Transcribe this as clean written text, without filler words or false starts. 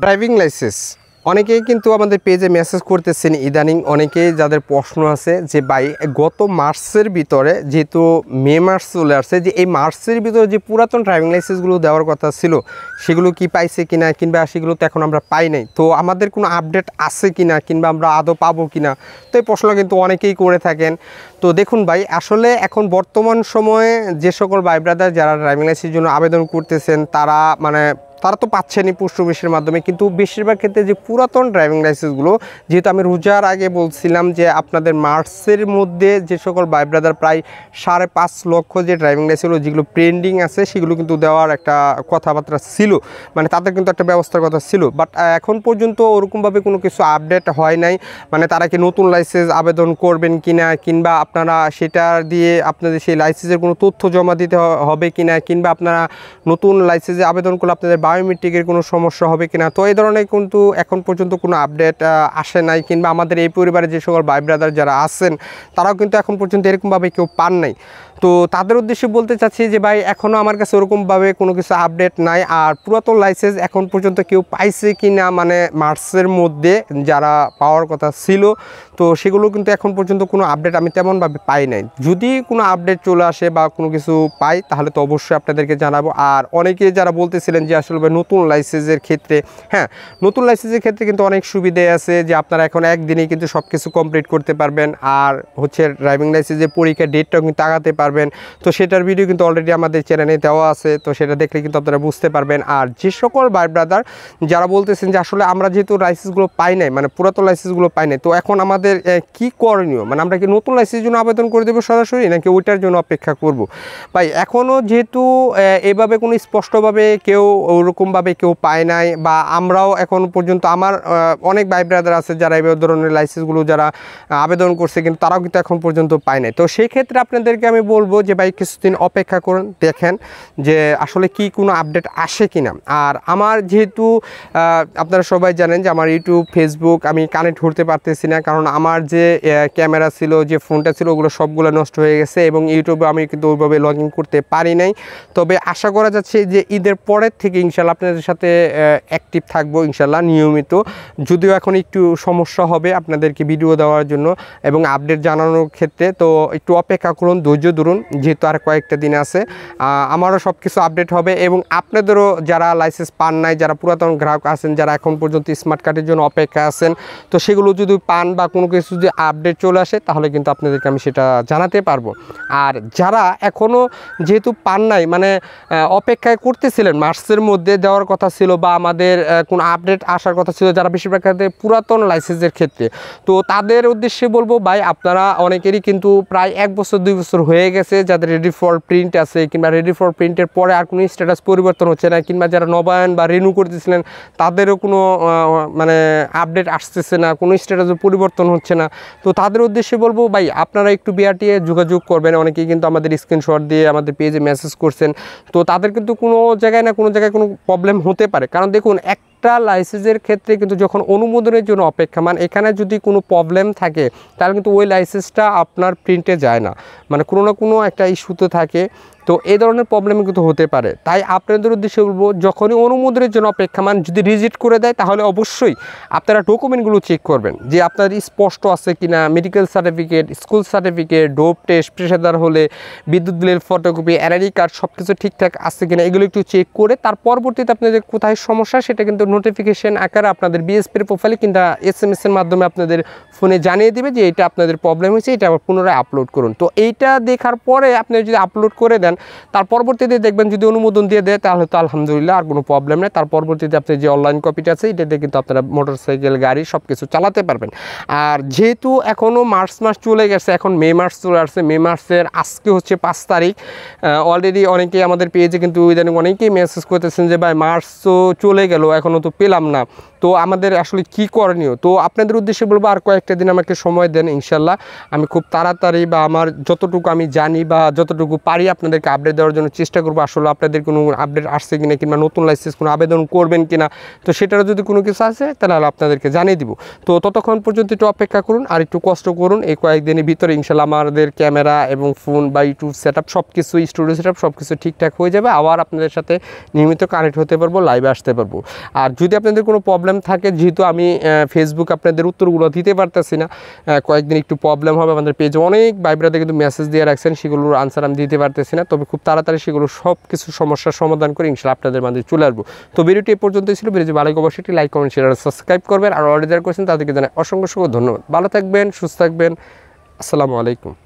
Driving licence অনেকেই কিন্তু আমাদের পেজে মেসেজ করতেছেন ইদানিং, অনেকেই যাদের প্রশ্ন আছে যে ভাই গত মার্চের ভিতরে যেহেতু মে মাস চলে আসছে, যে এই মার্চের ভিতরে যে পুরাতন ড্রাইভিং লাইসেন্সগুলো দেওয়ার কথা ছিল সেগুলো কি পাইছে কিনা, কিংবা সেগুলো তো এখন আমরা পাই নাই, তো আমাদের কোনো আপডেট আছে কিনা, কিংবা আমরা আদৌ পাবো কিনা, তো এই প্রশ্ন কিন্তু অনেকেই করে থাকেন। তো দেখুন ভাই, আসলে এখন বর্তমান সময়ে যে সকল ভাই ব্রাদার যারা ড্রাইভিং লাইসেন্সের জন্য আবেদন করতেছেন তারা তো পাচ্ছেনই পোস্ট অফিসের মাধ্যমে, কিন্তু বেশিরভাগ ক্ষেত্রে যে পুরাতন ড্রাইভিং লাইসেন্সগুলো, যেহেতু আমি রোজার আগে বলছিলাম যে আপনাদের মার্চের মধ্যে যে সকল ভাই ব্রাদার প্রায় 5.5 লক্ষ যে ড্রাইভিং লাইসেন্সগুলো যেগুলো পেন্ডিং আছে সেগুলো কিন্তু দেওয়ার একটা কথাবার্তা ছিল, মানে তাদের কিন্তু একটা ব্যবস্থার কথা ছিল, বাট এখন পর্যন্ত ওরকমভাবে কোনো কিছু আপডেট হয় নাই। মানে তারা কি নতুন লাইসেন্স আবেদন করবেন কিনা, কিংবা আপনারা সেটা দিয়ে আপনাদের সেই লাইসেন্সের কোনো তথ্য জমা দিতে হবে কিনা, কিংবা আপনারা নতুন লাইসেন্সে আবেদন করলে আপনাদের বায়োমেট্রিকের কোনো সমস্যা হবে কিনা, তো এই ধরনের কিন্তু এখন পর্যন্ত কোনো আপডেট আসে নাই। কিংবা আমাদের এই পরিবারে যে সকল ভাই ব্রাদার যারা আছেন তারাও কিন্তু এখন পর্যন্ত এরকমভাবে কেউ পান নাই। তো তাদের উদ্দেশ্যে বলতে চাচ্ছি যে ভাই এখনও আমার কাছে ওরকমভাবে কোনো কিছু আপডেট নাই। আর পুরাতন লাইসেন্স এখন পর্যন্ত কেউ পাইছে কি না, মানে মার্চের মধ্যে যারা পাওয়ার কথা ছিল, তো সেগুলো কিন্তু এখন পর্যন্ত কোনো আপডেট আমি তেমনভাবে পাই নাই। যদি কোনো আপডেট চলে আসে বা কোনো কিছু পাই তাহলে তো অবশ্যই আপনাদেরকে জানাবো। আর অনেকে যারা বলতেছিলেন যে আসলে নতুন লাইসেন্সের ক্ষেত্রে, হ্যাঁ, নতুন লাইসেন্সের ক্ষেত্রে কিন্তু অনেক সুবিধে আছে যে আপনারা এখন একদিনেই কিন্তু সব কিছু কমপ্লিট করতে পারবেন। আর হচ্ছে ড্রাইভিং লাইসেন্সের পরীক্ষার ডেটটাও কিন্তু আগাতে পারবেন, তো সেটার ভিডিও কিন্তু অলরেডি আমাদের চ্যানেলে দেওয়া আছে, তো সেটা দেখলে কিন্তু আপনারা বুঝতে পারবেন। আর যে সকল ভাই ব্রাদার যারা বলতেছেন যে আসলে আমরা যেহেতু লাইসেন্সগুলো পাই নাই, মানে পুরাতন লাইসেন্সগুলো পাই নাই, তো এখন আমাদের কি করণীয়, মানে আমরা কি নতুন লাইসেন্সের জন্য আবেদন করে দেবো সরাসরি, নাকি ওইটার জন্য অপেক্ষা করব? ভাই এখনও যেহেতু এভাবে কোনো স্পষ্টভাবে কেউ ওরকমভাবে কেউ পায় নাই, বা আমরাও এখন পর্যন্ত আমার অনেক ভাই ব্রাদার আছে যারা এই ধরনের লাইসেন্সগুলো যারা আবেদন করছে কিন্তু তারাও কিন্তু এখন পর্যন্ত পায় নাই। তো সেই ক্ষেত্রে আপনাদেরকে আমি বলবো যে ভাই কিছুদিন অপেক্ষা করুন, দেখেন যে আসলে কি কোনো আপডেট আসে কিনা। আর আমার যেহেতু আপনারা সবাই জানেন যে আমার ইউটিউব ফেসবুক আমি কানেক্ট করতে পারতেছি না, কারণ আমার যে ক্যামেরা ছিল, যে ফোনটা ছিল, ওগুলো সবগুলো নষ্ট হয়ে গেছে, এবং ইউটিউবে আমি কিন্তু ওইভাবে লগ ইন করতে পারি নাই। তবে আশা করা যাচ্ছে যে ঈদের পরের থেকে ইনশাল্লাহ আপনাদের সাথে অ্যাক্টিভ থাকবো ইনশাল্লাহ নিয়মিত। যদিও এখন একটু সমস্যা হবে আপনাদেরকে ভিডিও দেওয়ার জন্য এবং আপডেট জানানোর ক্ষেত্রে, তো একটু অপেক্ষা করুন, ধৈর্য ধরুন, যেহেতু আর কয়েকটা দিন আছে। আমারও সব কিছু আপডেট হবে, এবং আপনাদেরও যারা লাইসেন্স পান নাই, যারা পুরাতন গ্রাহক আছেন, যারা এখন পর্যন্ত স্মার্ট কার্ডের জন্য অপেক্ষা আছেন, তো সেগুলো যদি পান বা কোনো কিছু যদি আপডেট চলে আসে তাহলে কিন্তু আপনাদেরকে আমি সেটা জানাতে পারবো। আর যারা এখনও যেহেতু পান নাই, মানে অপেক্ষায় করতেছিলেন, মার্চের মধ্যে দেওয়ার কথা ছিল বা আমাদের কোনো আপডেট আসার কথা ছিল, যারা বেশিরভাগ ক্ষেত্রে পুরাতন লাইসেন্সের ক্ষেত্রে, তো তাদের উদ্দেশ্যে বলবো ভাই আপনারা অনেকেরই কিন্তু প্রায় 1 বছর 2 বছর হয়ে গেছে যাদের রেডি ফর প্রিন্ট আছে, কিংবা রেডি ফর প্রিন্টের পরে আর কোনো স্ট্যাটাস পরিবর্তন হচ্ছে না, কিংবা যারা নবায়ন বা রিনিউ করতেছিলেন তাদেরও কোনো মানে আপডেট আসতেছে না, কোনো স্ট্যাটাসও পরিবর্তন হচ্ছে না। তো তাদের উদ্দেশ্যে বলবো ভাই আপনারা একটু বিআরটিএ যোগাযোগ করবেন। অনেকেই কিন্তু আমাদের স্ক্রিনশট দিয়ে আমাদের পেজে মেসেজ করছেন, তো তাদের কিন্তু কোনো জায়গায় না কোনো জায়গায় কোনো প্রবলেম হতে পারে। কারণ দেখুন, একটা লাইসেন্সের ক্ষেত্রে কিন্তু যখন অনুমোদনের জন্য অপেক্ষা, মানে এখানে যদি কোনো প্রবলেম থাকে তাহলে কিন্তু ওই লাইসেন্সটা আপনার প্রিন্টে যায় না, মানে কোনো না কোনো একটা ইস্যুতে থাকে। তো এই ধরনের প্রবলেম কিন্তু হতে পারে। তাই আপনাদের উদ্দেশ্যে বলবো, যখনই অনুমোদনের জন্য অপেক্ষা, মানে যদি রিজেক্ট করে দেয় তাহলে অবশ্যই আপনারা ডকুমেন্টগুলো চেক করবেন যে আপনার স্পষ্ট আছে কিনা, medical certificate, school certificate, dope test, পেশাদার হলে বিদ্যুৎ বিলের ফটোকপি, এনআইডি কার্ড সব কিছু ঠিকঠাক আছে কিনা, এগুলো একটু চেক করে তার পরবর্তীতে আপনাদের কোথায় সমস্যা সেটা কিন্তু নোটিফিকেশন আকারে আপনাদের বিএসপির প্রোফাইলে কিংবা এসএমএসের মাধ্যমে আপনাদের ফোনে জানিয়ে দেবে যে এটা আপনাদের প্রবলেম হয়েছে, এটা আবার পুনরায় আপলোড করুন। তো এইটা দেখার পরে আপনি যদি আপলোড করে দেন, তার পরবর্তীতে দেখবেন যদি অনুমোদন দিয়ে দেয় তাহলে তো আলহামদুলিল্লাহ, আর কোনো প্রবলেম নেই। তার পরবর্তীতে আপনি যে অনলাইন কপিটা আছে এটাতে কিন্তু আপনারা মোটরসাইকেল, গাড়ি সব কিছু চালাতে পারবেন। আর যেহেতু এখনও মার্চ মাস চলে গেছে, এখন মে মাস চলে আসছে, মে মাসের আজকে হচ্ছে 5 তারিখ। অলরেডি অনেকেই আমাদের পেজে কিন্তু ইদানিং অনেকেই মেসেজ করতেছেন যে ভাই মার্চ তো চলে গেল, এখনও তো পেলাম না, তো আমাদের আসলে কি করণীয়। তো আপনাদের উদ্দেশ্যে বলবো আর কয়েকটা দিন আমাকে সময় দেন, ইনশাল্লাহ আমি খুব তাড়াতাড়ি বা আমার যতটুকু আমি জানি বা যতটুকু পারি আপনাদেরকে আপনাদেরকে আপডেট দেওয়ার জন্য চেষ্টা করবো আসলে আপনাদের কোনো আপডেট আসছে কিনা কিংবা নতুন লাইসেন্স কোনো আবেদন করবেন কিনা। তো সেটারও যদি কোনো কিছু আছে তাহলে আপনাদেরকে জানিয়ে দিব। তো ততক্ষণ পর্যন্ত একটু অপেক্ষা করুন আর একটু কষ্ট করুন। এই কয়েকদিনের ভিতরে ইনশাল্লাহ আমাদের ক্যামেরা এবং ফোন বা ইউটিউব সেট আপ সব কিছু, স্টুডিও সেট আপ সব কিছু ঠিকঠাক হয়ে যাবে। আবার আপনাদের সাথে নিয়মিত কানেক্ট হতে পারবো, লাইভে আসতে পারবো। আর যদি আপনাদের কোনো প্রবলেম থাকে, যেহেতু আমি ফেসবুক আপনাদের উত্তরগুলো দিতে পারতেছি না, কয়েকদিন একটু প্রবলেম হবে। আমাদের পেজে অনেক ভাইব্রাতে কিন্তু মেসেজ দিয়ে রাখছেন, সেগুলোর আনসার আমি দিতে পারতেছি না। তবে খুব তাড়াতাড়ি সেগুলো সব কিছু সমস্যার সমাধান করে ইনশাল্লাহ আপনাদের মাঝে চলে আসবো। তো ভিডিওটি এ পর্যন্তই ছিল। ভিডিওটি ভালো অবশ্যই একটি লাইক, কমেন্ট, শেয়ার আর সাবস্ক্রাইব করবেন। আর অলরেডি যারা করেছেন তাদেরকে জানাই অসংখ্য ধন্যবাদ। ভালো থাকবেন, সুস্থ থাকবেন। আসসালামু আলাইকুম।